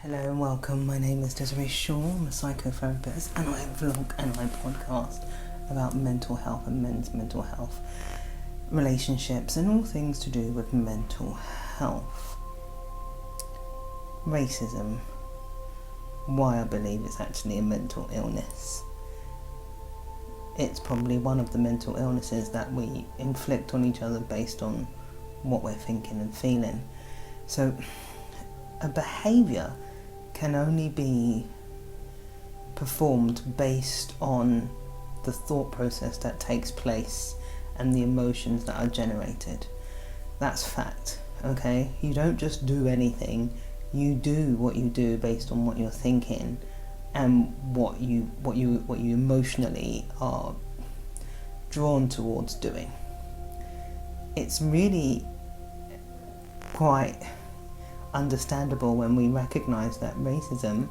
Hello and welcome. My name is Desiree Shaw. I'm a psychotherapist and I vlog and I podcast about mental health and men's mental health, relationships and all things to do with mental health. Racism. Why I believe it's actually a mental illness. It's probably one of the mental illnesses that we inflict on each other based on what we're thinking and feeling. So a behaviour can only be performed based on the thought process that takes place and the emotions that are generated. That's fact, okay? You don't just do anything, you do what you do based on what you're thinking and what you emotionally are drawn towards doing. It's really quite understandable when we recognize that racism,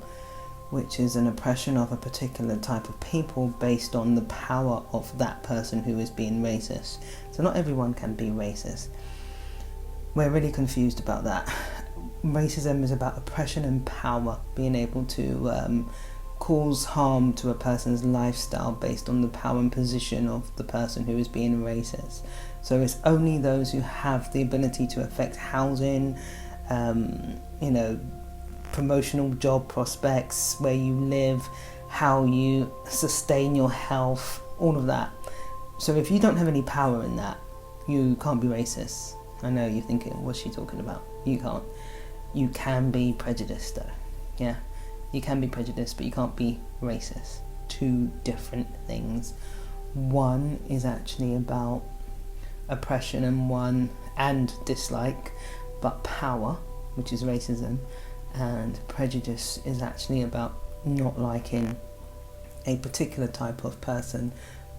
which is an oppression of a particular type of people based on the power of that person who is being racist. So not everyone can be racist. We're really confused about that. Racism is about oppression and power, being able to cause harm to a person's lifestyle based on the power and position of the person who is being racist. So it's only those who have the ability to affect housing, promotional job prospects, where you live, how you sustain your health, all of that. So if you don't have any power in that, you can't be racist. I know you're thinking, what's she talking about? You can't. You can be prejudiced though. Yeah, you can be prejudiced, but you can't be racist. Two different things. One is actually about oppression and dislike, but power, which is racism, and prejudice is actually about not liking a particular type of person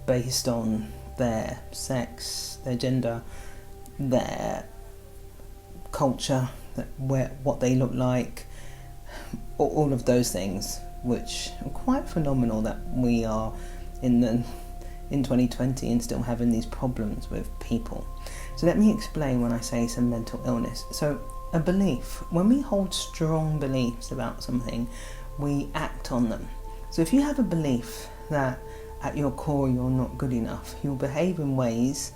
based on their sex, their gender, their culture, what they look like, all of those things, which are quite phenomenal that we are in 2020 and still having these problems with people. So let me explain when I say it's a mental illness. So a belief, when we hold strong beliefs about something, we act on them. So if you have a belief that at your core you're not good enough, you'll behave in ways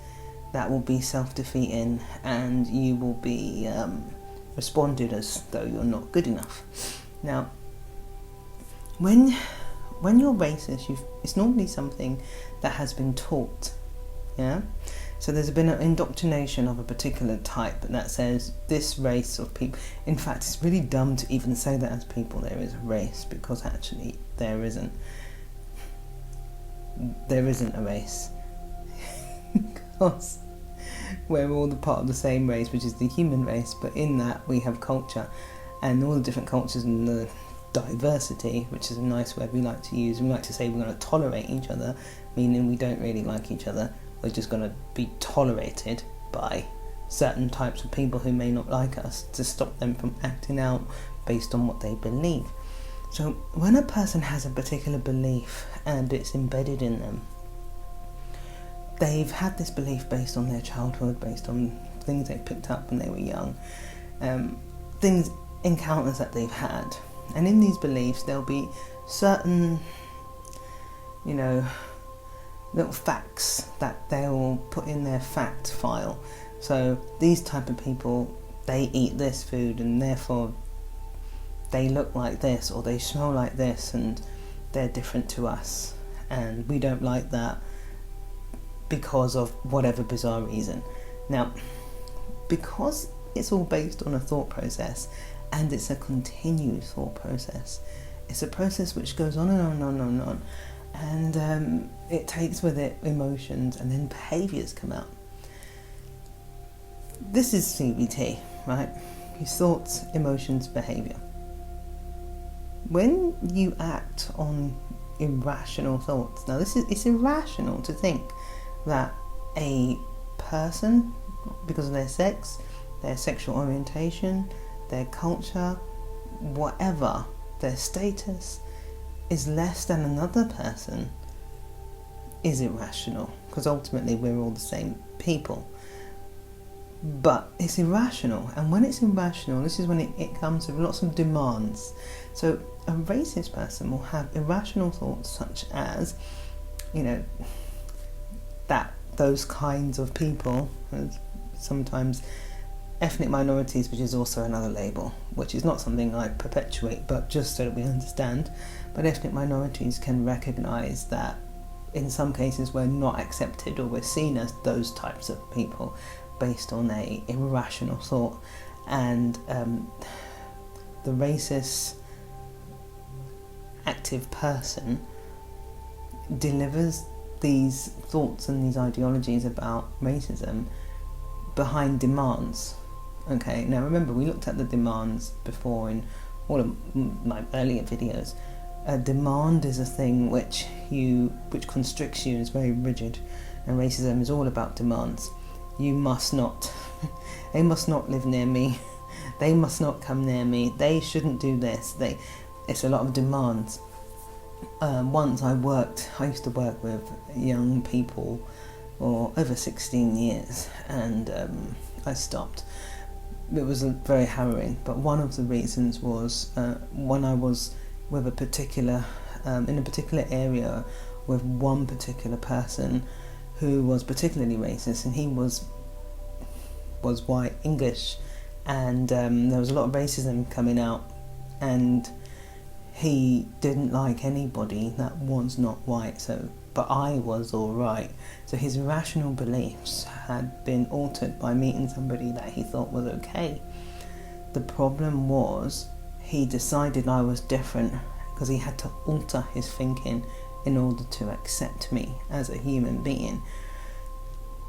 that will be self-defeating and you will be responded as though you're not good enough. Now, when you're racist, it's normally something that has been taught, yeah? So there's been an indoctrination of a particular type that says this race of people. In fact, it's really dumb to even say that as people there is a race, because actually there isn't. There isn't a race. Because we're all the part of the same race, which is the human race, but in that we have culture and all the different cultures and the diversity, which is a nice word we like to use. We like to say we're going to tolerate each other, meaning we don't really like each other. We're just going to be tolerated by certain types of people who may not like us to stop them from acting out based on what they believe. So when a person has a particular belief and it's embedded in them, they've had this belief based on their childhood, based on things they picked up when they were young, encounters that they've had. And in these beliefs there'll be certain, little facts that they'll put in their fact file. So these type of people, they eat this food and therefore they look like this or they smell like this and they're different to us and we don't like that because of whatever bizarre reason. Now, because it's all based on a thought process and it's a continuous thought process, it's a process which goes on and on and on and on. And it takes with it emotions and then behaviours come out. This is CBT, right? Your thoughts, emotions, behaviour. When you act on irrational thoughts, now it's irrational to think that a person, because of their sex, their sexual orientation, their culture, whatever, their status, is less than another person is irrational, because ultimately we're all the same people. But it's irrational, and when it's irrational, this is when it comes with lots of demands. So a racist person will have irrational thoughts such as, that those kinds of people, sometimes ethnic minorities, which is also another label, which is not something I perpetuate, but just so that we understand. But ethnic minorities can recognise that in some cases we're not accepted, or we're seen as those types of people based on a irrational thought. And the racist active person delivers these thoughts and these ideologies about racism behind demands. Okay, now remember, we looked at the demands before in all of my earlier videos. A demand is a thing which constricts you, is very rigid, and racism is all about demands. You must not, they must not live near me, they must not come near me, they shouldn't do this. It's a lot of demands. Once I used to work with young people for over 16 years, and I stopped. It was very harrowing, but one of the reasons was when I was with a particular, in a particular area with one particular person who was particularly racist, and he was white English, and there was a lot of racism coming out, and he didn't like anybody that was not white, but I was alright. So his rational beliefs had been altered by meeting somebody that he thought was okay. The problem was, he decided I was different because he had to alter his thinking in order to accept me as a human being,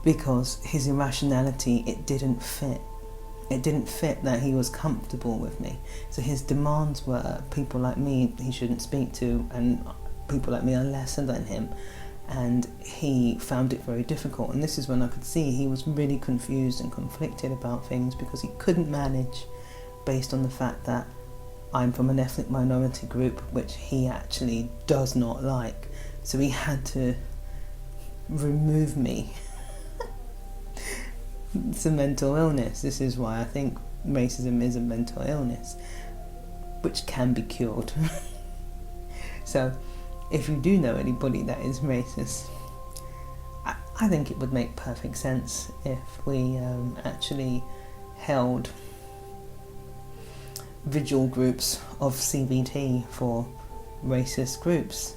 because his irrationality, it didn't fit that he was comfortable with me. So his demands were people like me he shouldn't speak to, and people like me are lesser than him, and he found it very difficult. And this is when I could see he was really confused and conflicted about things, because he couldn't manage based on the fact that I'm from an ethnic minority group which he actually does not like. So he had to remove me. It's a mental illness. This is why I think racism is a mental illness, which can be cured. So if you do know anybody that is racist, I think it would make perfect sense if we actually held vigil groups of CBT for racist groups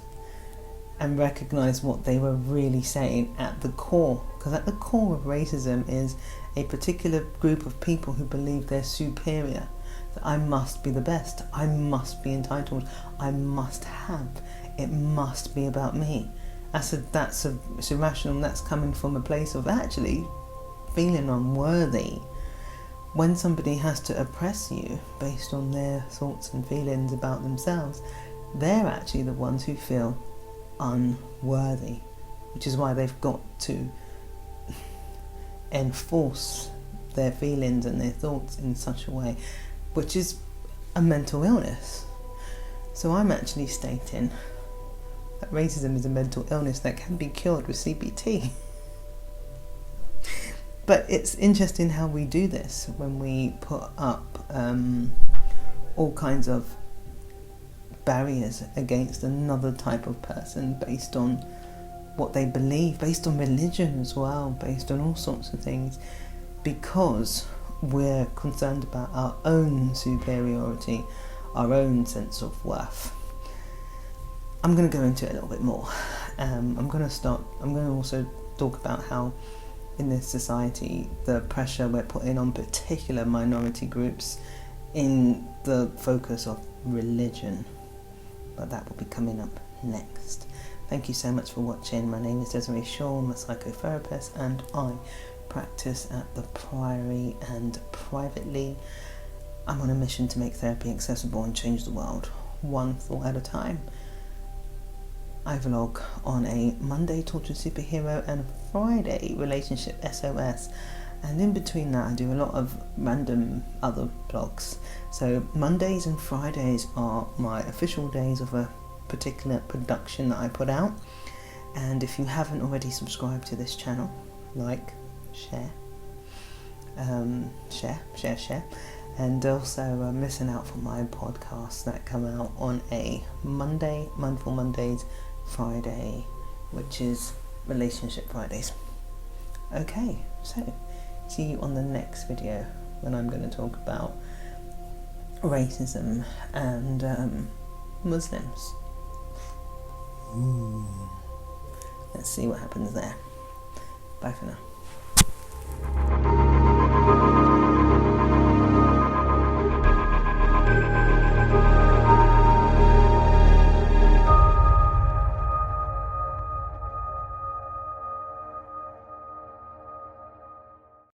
and recognise what they were really saying at the core. Because at the core of racism is a particular group of people who believe they're superior, that I must be the best, I must be entitled, I must have, it must be about me. It's irrational, and that's coming from a place of actually feeling unworthy. When somebody has to oppress you based on their thoughts and feelings about themselves, they're actually the ones who feel unworthy, which is why they've got to enforce their feelings and their thoughts in such a way, which is a mental illness. So I'm actually stating that racism is a mental illness that can be cured with CBT. But it's interesting how we do this when we put up all kinds of barriers against another type of person based on what they believe, based on religion as well, based on all sorts of things, because we're concerned about our own superiority, our own sense of worth. I'm going to go into it a little bit more. I'm going to also talk about how in this society the pressure we're putting on particular minority groups in the focus of religion, but that will be coming up next. Thank you so much for watching. My name is Desiree Shaw, I'm a psychotherapist, and I practice at the Priory and privately. I'm on a mission to make therapy accessible and change the world, one thought at a time. I vlog on a Monday, Tortured Superhero, and a Friday, Relationship SOS. And in between that, I do a lot of random other vlogs. So Mondays and Fridays are my official days of a particular production that I put out. And if you haven't already subscribed to this channel, like, share, share. And also listen out for my podcasts that come out on a Monday, Mindful Mondays, Friday, which is Relationship Fridays. Okay, so see you on the next video when I'm going to talk about racism and Muslims. Ooh. Let's see what happens there. Bye for now.